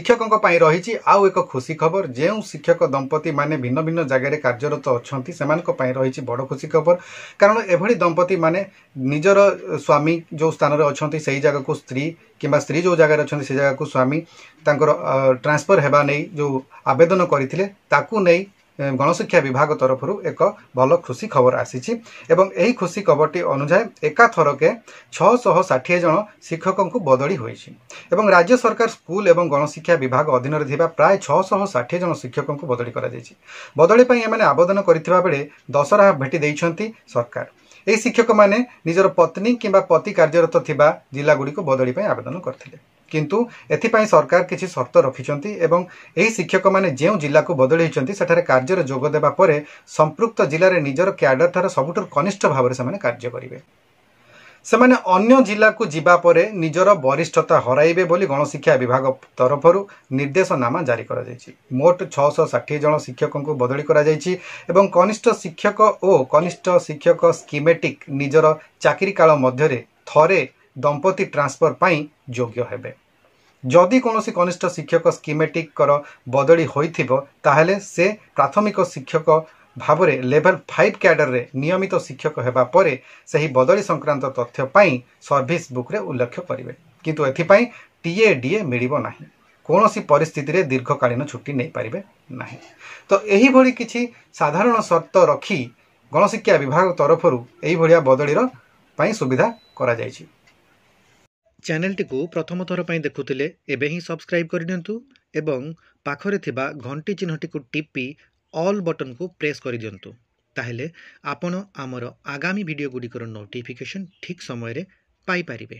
शिक्षकों रही आउ एक खुशी खबर जो शिक्षक दंपति माने भिन्न भिन्न जगह कार्यरत अच्छा से रही बड़ खुशी खबर कारण एभली दंपति माने निजर स्वामी जो स्थान में अच्छा से जगह को स्त्री किंबा स्त्री जो जगह अच्छा से जगह को स्वामी ट्रांसफर हेबा नहीं जो आवेदन करते नहीं गणशिक्षा विभाग तरफ एक भल खुशी खबर आसी एवं यही खुशी खबरटी अनुसार एका थरके 660 जन शिक्षकों को बदली होइछि एवं राज्य सरकार स्कूल एवं गणशिक्षा विभाग अधीन प्राय 660 जन शिक्षकों को बदली करा जाइछि। बदली पई एमाने आवेदन करिथिबा बेले दशहरा भेटी देइछन्ति सरकार। एही शिक्षक माने निजर पत्नी किंबा पति कार्यरत थिबा जिला गुडी को बदली पई आवेदन करथिले किंतु एथिपाई सरकार किसी शर्त रखिछन्ति एवं एही शिक्षक माने जेउ जिला को बदली होइछन्ति सेठारे कार्य जोग देबा परे संपृक्त जिले में निजर क्याडर थार सबुठ कनिष्ठ भाव में कार्य करेंगे। सेमाने अन्य जिला को जीवा परे निजर वरिष्ठता हराइबे बोली गणशिक्षा विभाग तरफ निर्देशनामा जारी करा जायछि। मोट 660 जन शिक्षकों को बदली करा जायछि एवं कनिष्ठ शिक्षक और कनिष्ठ शिक्षक स्कीमेटिक निजर चाकरी काल मध्यरे थरे दंपति ट्रांसफर पाई योग्य हेबे। जदि कौनसी कनिष्ठ शिक्षक स्कीमेटिक कर बदली होइथिबो ताहेले से प्राथमिक शिक्षक भाव में लेवल 5 कैडर रे नियमित शिक्षक हेबा परे सही बदली संक्रांत तथ्य पाई सर्विस बुक रे उल्लेख करिवे किंतु एथिपाई टीएडीए मिलिबो नाही। कौनसी परिस्थिति रे दीर्घकालीन छुट्टी नहीं पारिबे नाही। तो एही भली किछि साधारण शर्त रखी गणशिक्षा विभाग तरफरु एही भलिया बदलीर पाई सुविधा करा जायछि। चैनल टी को प्रथम थर पर देखुले एबे ही सब्सक्राइब करदियंतु एवं पाखरे थिबा घंटी चिन्हटी को टिपी ऑल बटन को प्रेस कर दियंतु ताहेले आपण आमर आगामी वीडियो गुडिकर नोटिफिकेशन ठीक समय रे पाई पारिबे।